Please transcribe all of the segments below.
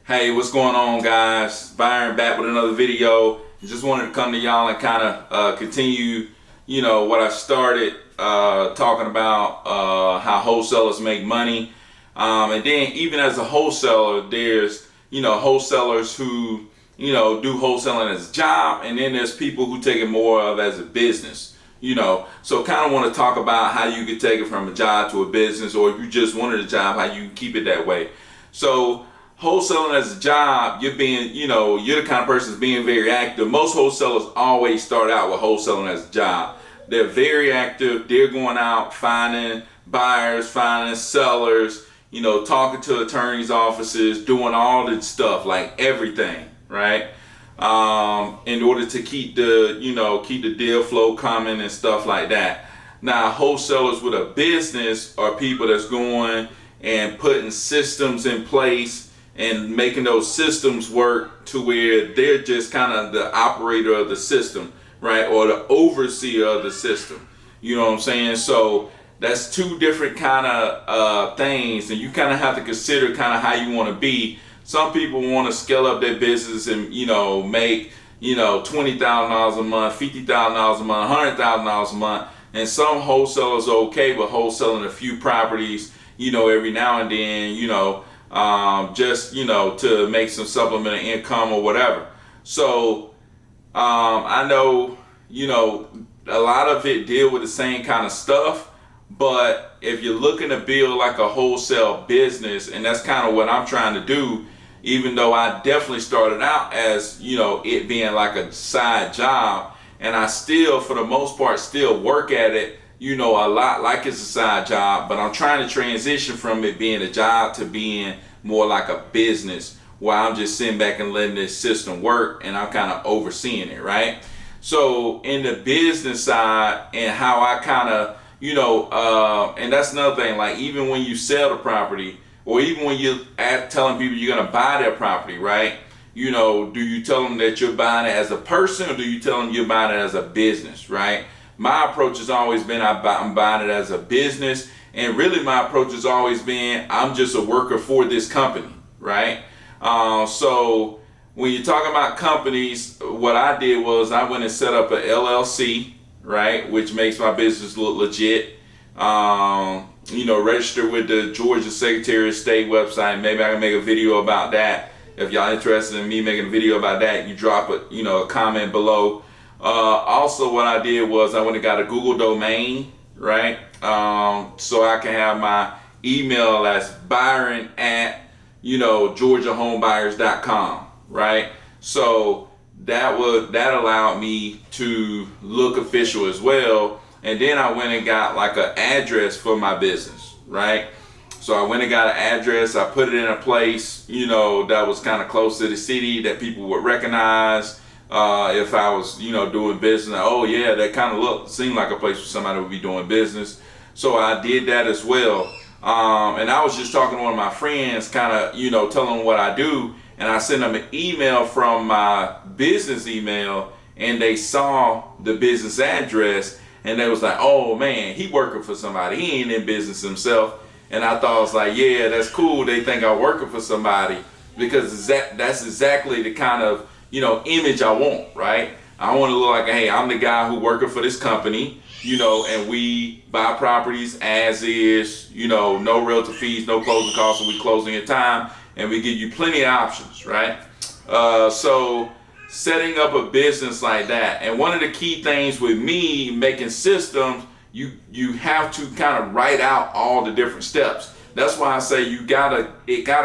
Hey, what's going on, guys? Byron back with another video. Just wanted to come to y'all and kind of continue, what I started talking about how wholesalers make money. And then even as a wholesaler, there's, wholesalers who, do wholesaling as a job. And then there's people who take it more of as a business, So kind of want to talk about how you could take it from a job to a business, or if you just wanted a job, how you keep it that way. So wholesaling as a job, you're being, you're the kind of person that's being very active. Most wholesalers always start out with wholesaling as a job. They're very active. They're going out finding buyers, finding sellers, talking to attorneys' offices, doing all this stuff, like everything, right? In order to keep the deal flow coming and stuff like that. Now, wholesalers with a business are people that's going and putting systems in place and making those systems work to where they're just kind of the operator of the system, right? Or the overseer of the system. You know what I'm saying? So that's two different kind of things, and you kind of have to consider kind of how you want to be. Some people want to scale up their business and, make, $20,000 a month, $50,000 a month, $100,000 a month. And some wholesalers are okay with wholesaling a few properties, every now and then, just to make some supplemental income or whatever. So I know a lot of it deal with the same kind of stuff, but if you're looking to build like a wholesale business, and that's kind of what I'm trying to do, even though I definitely started out as it being like a side job, and I still for the most part still work at it a lot like it's a side job, but I'm trying to transition from it being a job to being more like a business where I'm just sitting back and letting this system work and I'm kind of overseeing it, right? So in the business side and how I kind of, and that's another thing, like even when you sell the property or even when you're telling people you're going to buy their property, right? Do you tell them that you're buying it as a person, or do you tell them you're buying it as a business, right? My approach has always been I'm buying it as a business, and really my approach has always been I'm just a worker for this company, right? So when you're talking about companies, what I did was I went and set up an LLC, right, which makes my business look legit. Register with the Georgia Secretary of State website. Maybe I can make a video about that. If y'all interested in me making a video about that, you drop a comment below. Also, what I did was I went and got a Google domain, right? So I can have my email as Byron at, GeorgiaHomebuyers.com, right? So that allowed me to look official as well. And then I went and got like an address for my business, right? So I went and got an address. I put it in a place, that was kind of close to the city that people would recognize. If I was, doing business, oh yeah, that kind of seemed like a place where somebody would be doing business. So I did that as well. And I was just talking to one of my friends, kind of, telling them what I do. And I sent them an email from my business email, and they saw the business address, and they was like, oh man, he working for somebody. He ain't in business himself. And I thought, I was like, yeah, that's cool. They think I'm working for somebody, because that's exactly the kind of image I want, right? I want to look like, hey, I'm the guy who working for this company, and we buy properties as is, no realtor fees, no closing costs, so we closing in time, and we give you plenty of options, right? So setting up a business like that, and one of the key things with me making systems, you have to kind of write out all the different steps. That's why I say it gotta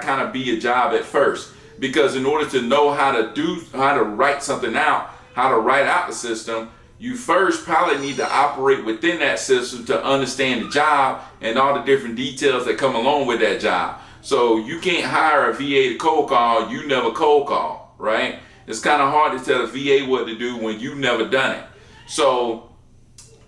kind of be a job at first. Because in order to know how to write something out, how to write out the system, you first probably need to operate within that system to understand the job and all the different details that come along with that job. So you can't hire a VA to cold call, you never cold call, right? It's kind of hard to tell a VA what to do when you've never done it. So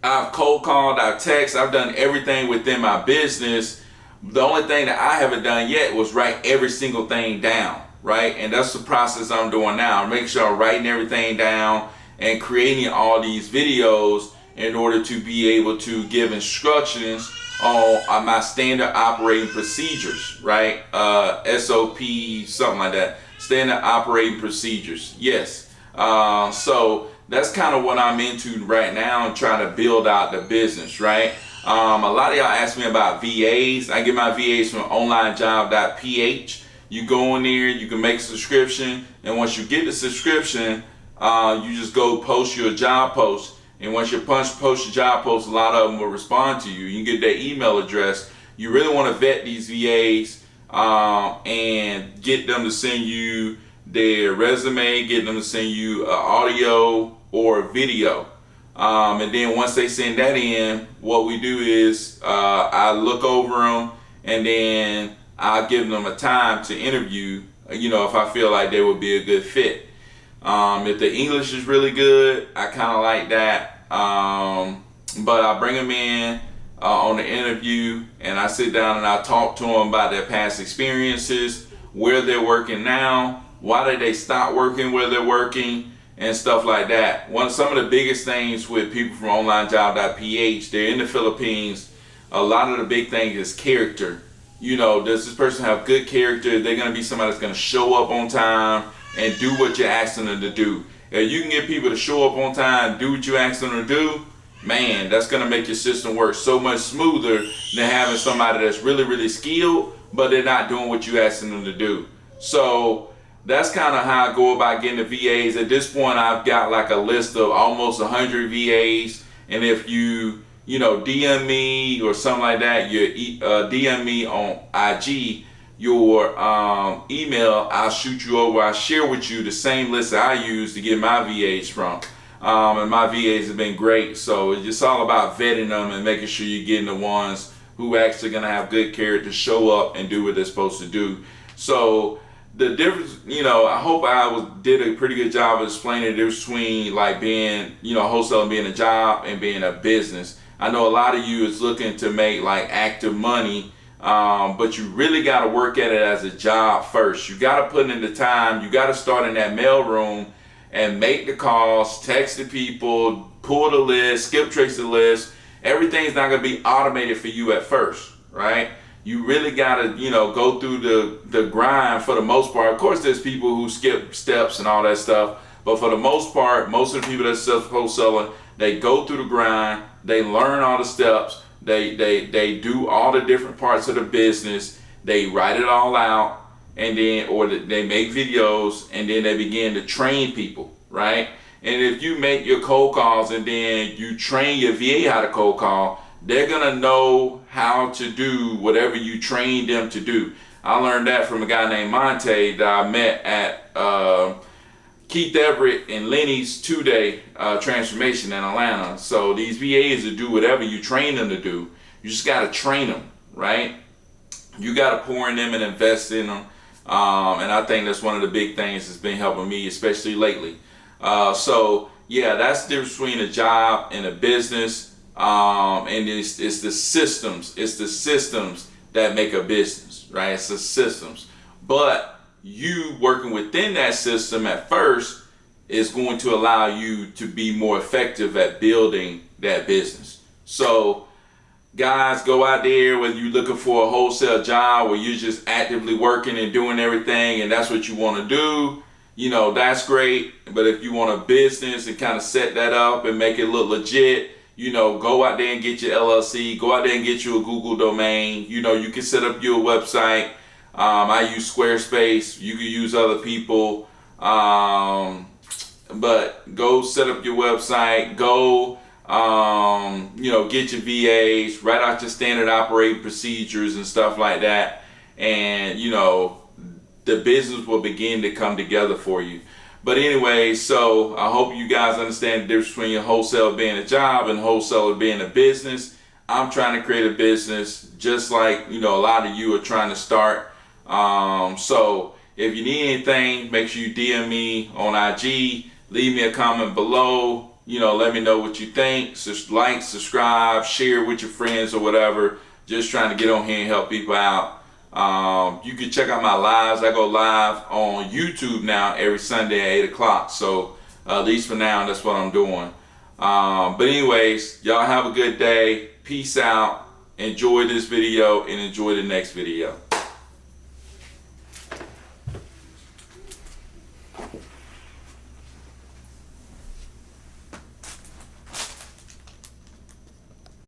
I've cold called, I've texted, I've done everything within my business. The only thing that I haven't done yet was write every single thing down. Right? And that's the process I'm doing now. Make sure I'm writing everything down and creating all these videos in order to be able to give instructions on my standard operating procedures, right? SOP, something like that. Standard operating procedures. Yes. So that's kind of what I'm into right now, and trying to build out the business, right? A lot of y'all ask me about VAs. I get my VAs from onlinejob.ph. You go in there, you can make a subscription, and once you get the subscription, you just go post your job post. And once you post your job post, a lot of them will respond to you. You can get their email address. You really want to vet these VAs and get them to send you their resume, get them to send you audio or video. And then once they send that in, what we do is I look over them, and then I'll give them a time to interview, if I feel like they would be a good fit. If the English is really good, I kind of like that. But I bring them in on the interview, and I sit down and I talk to them about their past experiences, where they're working now, why did they stop working where they're working, and stuff like that. Some of the biggest things with people from onlinejob.ph, they're in the Philippines. A lot of the big thing is character. Does this person have good character? They're going to be somebody that's going to show up on time and do what you're asking them to do. If you can get people to show up on time, do what you ask them to do, man, that's going to make your system work so much smoother than having somebody that's really, really skilled, but they're not doing what you asking them to do. So that's kind of how I go about getting the VAs. At this point, I've got like a list of almost 100 VAs. And if you DM me or something like that, you DM me on IG, your email, I'll shoot you over. I'll share with you the same list that I use to get my VAs from. And my VAs have been great. So it's just all about vetting them and making sure you're getting the ones who actually going to have good character, show up and do what they're supposed to do. So the difference, I hope I did a pretty good job of explaining the difference between like being, wholesaling being a job and being a business. I know a lot of you is looking to make like active money, but you really got to work at it as a job first. You got to put in the time. You got to start in that mail room and make the calls, text the people, pull the list, skip trace the list. Everything's not going to be automated for you at first, right? You really got to, go through the grind for the most part. Of course, there's people who skip steps and all that stuff, but for the most part, most of the people that wholesaling, they go through the grind, they learn all the steps, they do all the different parts of the business, they write it all out, and then, or they make videos, and then they begin to train people, right? And if you make your cold calls and then you train your VA how to cold call, they're gonna know how to do whatever you train them to do. I learned that from a guy named Monte that I met at Keith Everett and Lenny's 2-day transformation in Atlanta. So these VAs will do whatever you train them to do. You just gotta train them, right? You gotta pour in them and invest in them. And I think that's one of the big things that's been helping me, especially lately. So yeah, that's the difference between a job and a business. And it's the systems. It's the systems that make a business, right? It's the systems. But you working within that system at first is going to allow you to be more effective at building that business. So guys, go out there, whether you're looking for a wholesale job or you're just actively working and doing everything and that's what you want to do, that's great. But if you want a business and kind of set that up and make it look legit, go out there and get your LLC, go out there and get you a Google domain. You can set up your website. I use Squarespace. You can use other people. But go set up your website. Go, get your VAs, write out your standard operating procedures and stuff like that. And, the business will begin to come together for you. But anyway, so I hope you guys understand the difference between wholesale being a job and wholesaler being a business. I'm trying to create a business just like, a lot of you are trying to start. So if you need anything, make sure you DM me on IG, leave me a comment below, let me know what you think. Just like, subscribe, share with your friends or whatever. Just trying to get on here and help people out. You can check out my lives. I go live on YouTube now every Sunday at 8 o'clock. So at least for now, that's what I'm doing. But anyways, y'all have a good day. Peace out. enjoy this video and enjoy the next video.